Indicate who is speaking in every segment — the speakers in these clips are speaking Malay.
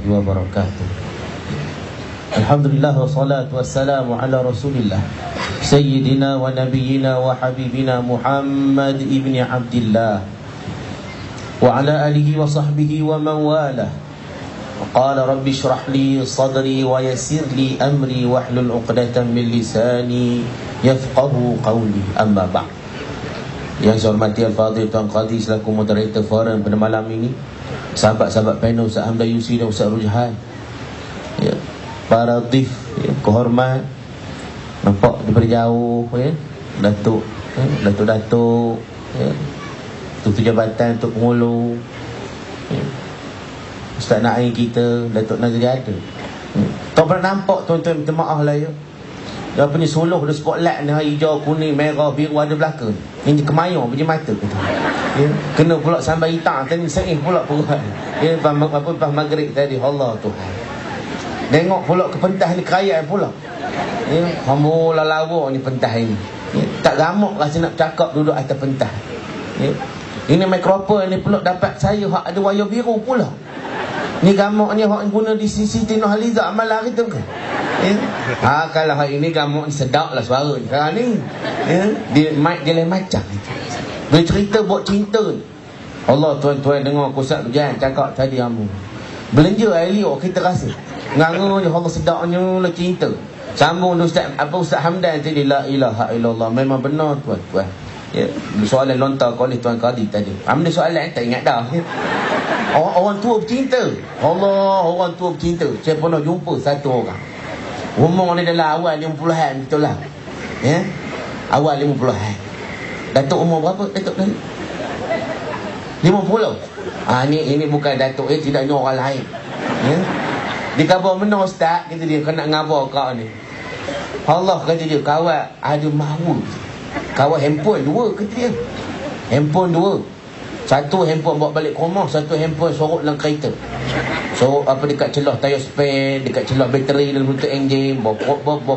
Speaker 1: wabarakatuh. Alhamdulillah wassalatu wassalamu ala Rasulillah Sayyidina wa nabiyyina wa habibina Muhammad ibni Abdillah wa ala alihi wa sahbihi wa man walah. Qala rabbi shrah li sadri wa yassir li amri wahlul 'uqdatam min lisani yafqahu qawli. Amma ba'd. Yang saya hormati Al-Fadhil Tuan Qadhi selaku moderator forum pada malam ini, sahabat-sahabat panel Ustaz Hamdan Yusi dan Ustaz Rujhan, ya, para dhif, ya, kehormat, nampak daripada jauh, ya, Datuk, ya, Datuk-Datuk, ya, Tutu Jabatan, Tok Pengulu, ya, Ustaz Naim kita, Datuk Nazri ada, ya. Tak pernah nampak tuan-tuan, minta maaf lah, ya. Dia punya suluh dia spotlight ni hijau, kuning, merah, biru ada belakang. Ini kemayang punya mata kata. Ya, kena pula sambal hitam tadi seih pula perut. Ya, pas maghrib tadi, Allah Tuhan. Tengok pula ke pentah ni kerayai pula. Ya, hamba lawa ni pentah ini. Ya, tak gamuk rasa nak cakap duduk atas pentah. Ya. Ini mikrofon ni pula dapat saya hak ada wayar biru pula. Ni gamuk ni hak guna di CCTV Nurhaliza amal hari tu ke? Ya. Kalau hari ini gamuk ni sedap lah suara ni. Sekarang ni, ya, dia mic dia lain macam. Dia cerita buat cinta ni. Allah tuan-tuan dengar Ustaz Rujhan cakap tadi kamu. Belanja air liur kita rasa. Nganga je Allah sedapnya lah cinta. Sambung Ustaz Hamdan tadi, la ilaha illallah. Memang benar tuan-tuan. Ya, soalan lontar oleh Tuan Qadhi tadi. Ambil soalan tak ingat dah. Ya. Orang tua bercinta. Allah, orang tua bercinta. Saya pernah jumpa satu orang. Umur ni dalam awal 50-an betul lah. Ya. Awal 50-an. Datuk umur berapa Datuk tadi? 50. Ini bukan Datuk, tidaknya orang lain. Ya. Dia khabar benar Ustaz, kata dia kena ngabar kau ni. Allah kata dia, kawan ada mahu. Kawan handphone 2 kata dia. Handphone 2. Satu handphone bawa balik ke rumah, satu handphone sorok dalam kereta. Sorok apa dekat celah tayar spare, dekat celah bateri dalam lutut enjin, bawa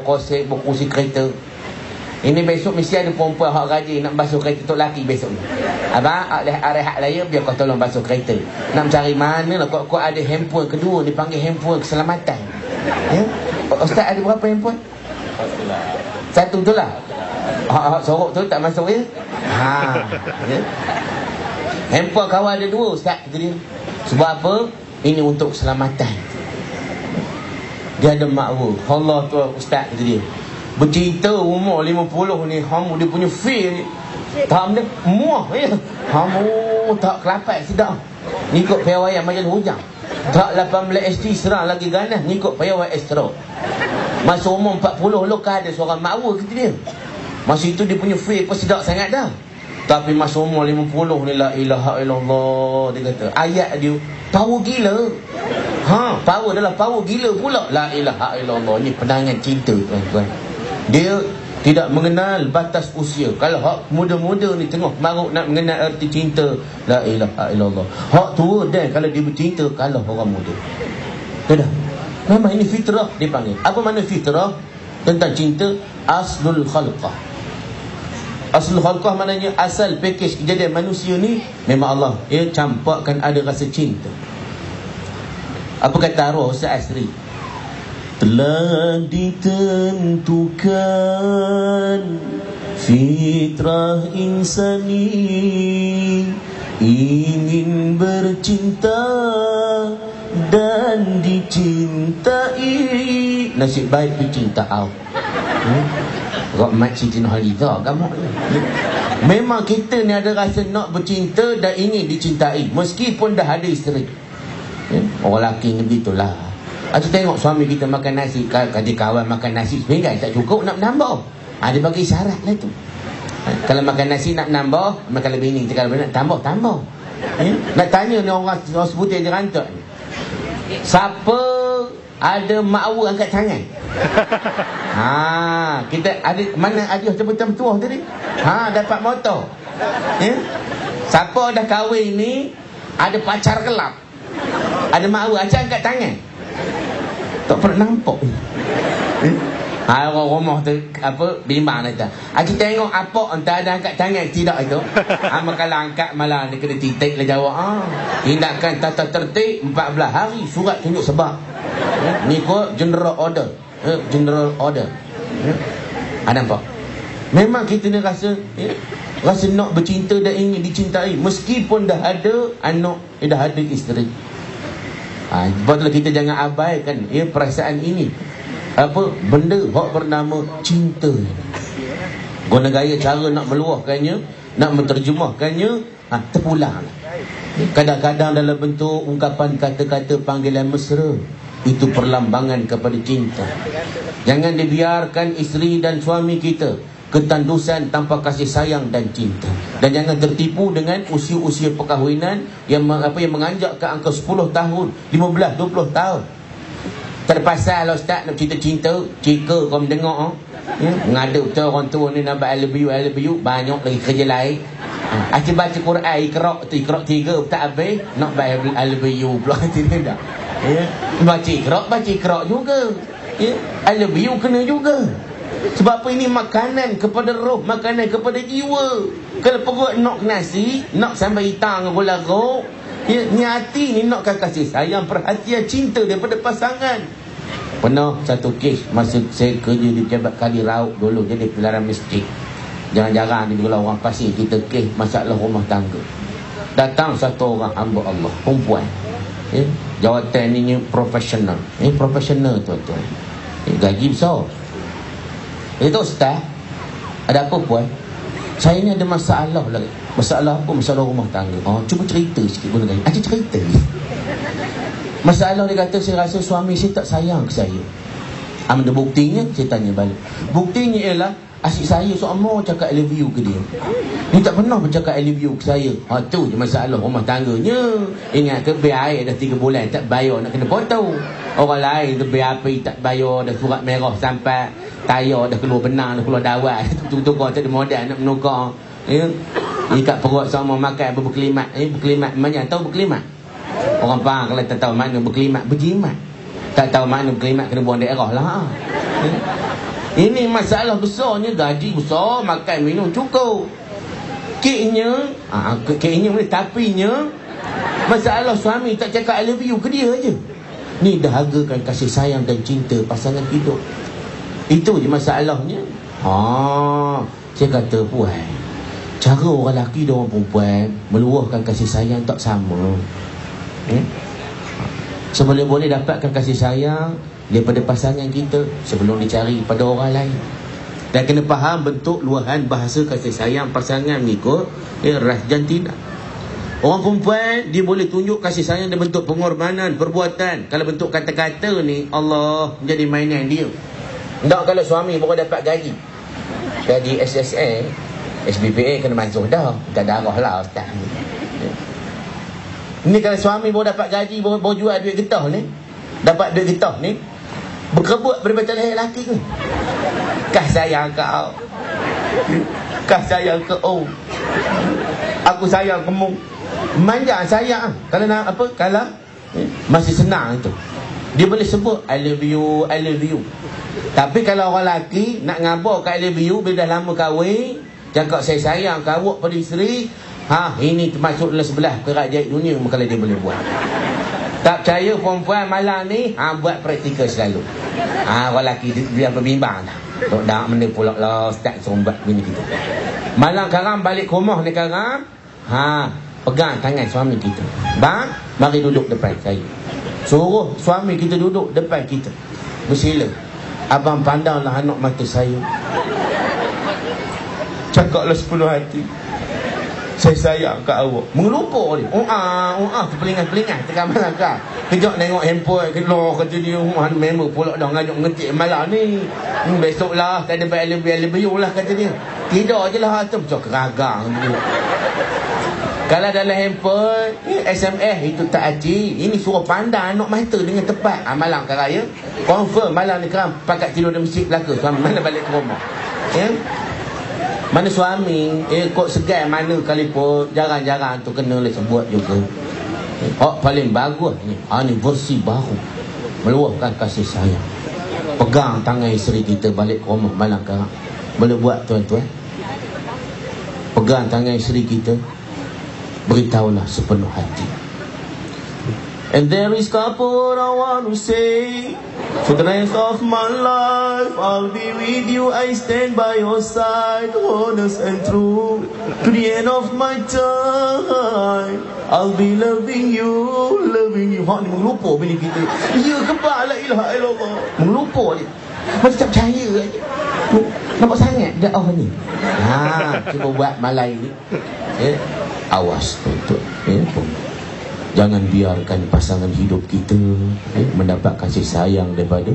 Speaker 1: koset, bawa kursi kereta. Ini besok mesti ada perempuan hak rajin nak basuh kereta tok laki besok ni. Abang, rehat laya biar kau tolong basuh kereta. Nak cari mana lah kau ada handphone kedua, dipanggil handphone keselamatan. Ya? Ustaz ada berapa handphone? Satu tu lah. Hak sorok tu tak masuk ya? Ya? Handphone kawan ada 2 Ustaz kata dia. Sebab apa? Ini untuk keselamatan. Dia ada makruh. Allah tu Ustaz kata dia. Bercinta umur 50 ni, hamu dia punya feel ni. Tak dia muah ya. Hamu tak kelapat sedap. Ngikut piawaian majlis hujang. Tak 18 ST serang lagi ganas ngikut piawai Astro. Masa umur 40 lokal ada seorang makruh kata dia. Masa itu dia punya feel pun sedap sangat dah. Tapi masa umur 50 ni, la ilaha illallah, dia kata ayat dia power gila. Power adalah power gila pula. La ilaha illallah. Ni pedangan cinta tuan-tuan. Dia tidak mengenal batas usia. Kalau hak muda-muda ni tengah maruk nak mengenal erti cinta, la ilaha illallah. Hak tua dan kalau dia bercinta kalah orang muda. Dah. Memang ini fitrah dipanggil. Apa makna fitrah? Tentang cinta, aslul khalqah. Aslul khalqah maknanya asal pakej kejadian manusia ni memang Allah campakkan ada rasa cinta. Apa kata arwah Ustaz Asri? Telah ditentukan fitrah insani ingin bercinta dan dicintai. Nasib baik dicinta awak. Rahmat Siti Nurhaliza gamuk ni. Memang kita ni ada rasa nak bercinta dan ingin dicintai meskipun dah ada isteri. Orang lelaki ni begitulah. Atau tengok suami kita makan nasi, kata kawan makan nasi sepinggan tak cukup nak menambah. Dia bagi syarat lah tu. Kalau makan nasi nak menambah, makan lebih ni. Kalau nak tambah. Nak tanya ni orang sebutir je rantak ni. Siapa ada makwu angkat tangan? Kita ada mana ada sebutan tua tadi? Dapat motor. Siapa dah kahwin ni ada pacar gelap? Ada makwu acak angkat tangan. Tak pernah nampak. Orang rumah tu apa bimbang kata. Aku tengok apa entah ada angkat tangan tidak itu. Kalau angkat malah dia kena titik lah jawab. Tindakan tata tertib 14 hari surat tunjuk sebab. Ni kau general order. General order. Nampak? Memang kita ni rasa rasa nak bercinta dan ingin dicintai meskipun dah ada anak, dah ada isteri. Sebab itulah kita jangan abaikan perasaan ini. Benda hak bernama cinta. Guna gaya cara nak meluahkannya, nak menterjemahkannya, terpulang. Kadang-kadang dalam bentuk ungkapan kata-kata panggilan mesra, itu perlambangan kepada cinta. Jangan dibiarkan isteri dan suami kita ketandusan tanpa kasih sayang dan cinta. Dan jangan tertipu dengan usia-usia perkahwinan yang menganjak ke angka 10 tahun, 15, 20 tahun. Terpasal lah ustaz nak cinta-cinta, cika kau mendengar ngada betul orang tua ni nak I love you, banyak lagi kerja lain. Aku baca Quran Iqra' 3 tak habis nak I love you pula tidak. Baca Iqra' juga. I love you kena juga. Sebab apa ini makanan kepada roh, makanan kepada jiwa. Kalau perut nak nasi, nak sambal hitam dengan gula rok, ni hati ni nakkan kasih sayang, perhatian, cinta daripada pasangan. Pernah satu kes masa saya kerja di Pejabat Kadi Rauk dulu, jadi pelaran masjid. Jarang-jarang ni kalau orang pasir kita kes masalah rumah tangga. Datang satu orang hamba Allah, perempuan. Jawatan ni profesional. Profesional tuan-tuan. Gaji besar. Itu ustaz, ada apa puan? Saya ni ada masalah lagi. Masalah apa? Masalah rumah tangga. Cuba cerita sikit guna gaya. Acik cerita. Masalah dia kata, saya rasa suami saya tak sayang ke saya. Ada buktinya, saya tanya balik. Buktinya ialah asyik saya seorang cakap I love you ke dia. Dia tak pernah bercakap I love you ke saya. Tu je masalah rumah tangganya. Ingat ke bil air dah 3 bulan tak bayar, nak kena potong. Orang lain tu bil api tak bayar, dah surat merah sampai tayar dah keluar benang, dah keluar dawai. Tukar tak ada modal nak menukar. Ikat perut sama makan berkelimat. Berkelimat mana? Tahu berkelimat? Orang Pahang kalau tak tahu mana berkelimat, berjimat. Tak tahu mana berkelimat, kena buang daerah lah. Ini masalah besarnya, gaji besar, makan minum cukup. Keknya boleh, tapinya masalah suami tak cakap I love you ke dia aja. Ni dahagakan kasih sayang dan cinta pasangan hidup. Itu je masalahnya. Saya kata puan, cara orang lelaki dan orang perempuan meluahkan kasih sayang tak sama. Seboleh-boleh dapatkan kasih sayang daripada pasangan kita sebelum dicari pada orang lain. Dan kena faham bentuk luahan bahasa kasih sayang pasangan mengikut ras jantina. Orang perempuan dia boleh tunjuk kasih sayang dalam bentuk pengorbanan, perbuatan. Kalau bentuk kata-kata ni, Allah menjadi mainan dia. Tak kalau suami baru dapat gaji SSN, SBPA kena masuk dah. Tak darah lah ustaz. Ni kalau suami baru dapat gaji, baru jual duit getah ni, dapat duit getah ni, berkebut daripada leher lelaki ni. Kah sayang kau, kah sayang kau, aku sayang kamu. Manja sayang. Kalau nak apa, kalau masih senang itu, dia boleh sebut I love you, I love you. Tapi kalau orang lelaki nak ngabar kat I love you bila dah lama kahwin, cakap saya sayang kau pada isteri, ini termasuk dalam sebelah kerajaan dunia kalau dia boleh buat. Tak percaya perempuan malam ni, buat praktikal selalu. Orang lelaki dia berbimbang dah. Tak benda pula lah ustaz suruh buat bini kita. Malam karam balik ke rumah ni karam, pegang tangan suami kita. Bang, mari duduk depan saya. Suruh suami kita duduk depan kita. Bersila. Abang pandanglah anak mata saya. Cakaplah sepenuh hati. Saya sayang kat awak. Mengelupa dia. Terpelingan-pelingan tengah malam kau. Kejap tengok handphone, keluar kata dia, member pula dah ngajak ngetik malam ni. Besoklah tak ada baik lebih lah kata dia. Tidak je lah tu macam keragang dia. Kalau dalam handphone SMS itu tak aci. Ini suruh pandang anak mata dengan tepat. Malam kan raya confirm malam ni keram pakat tidur di masjid belaka. Suami mana balik ke rumah, mana suami kok segan mana kali pun jarang-jarang tu kena lah sebut juga. Paling bagus ni, ni versi baru meluahkan kasih sayang. Pegang tangan isteri kita balik ke rumah malam kerang. Boleh buat tuan-tuan? Pegang tangan isteri kita, beritahulah sepenuh hati. And there is couple what I want to say. For the rest of my life I'll be with you, I stand by your side, honest and true. To the end of my time I'll be loving you, loving you. Hak ni mengelupa bini kita. Ya ke pak, la ilaha illallah. Mengelupa je. Macam tak percaya je. Nampak sangat dakwah ni. Cuba buat malai ni. Awas tuan-tuan. Jangan biarkan pasangan hidup kita mendapat kasih sayang daripada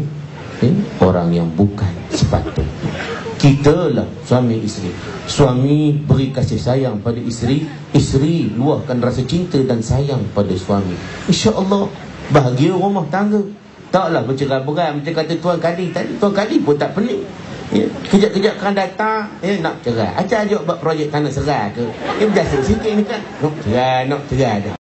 Speaker 1: orang yang bukan sepatutnya. Kita lah suami isteri. Suami beri kasih sayang pada isteri, isteri luahkan rasa cinta dan sayang pada suami. InsyaAllah bahagia rumah tangga. Taklah bercerai-berai macam kata Tuan Kadi tadi. Tuan Kadi pun tak pening. Kejap-kejap kan datang nak cerai. Acah ajak buat projek tanah serai ke. Berjasa sikit ni kan. Nak cerai dah.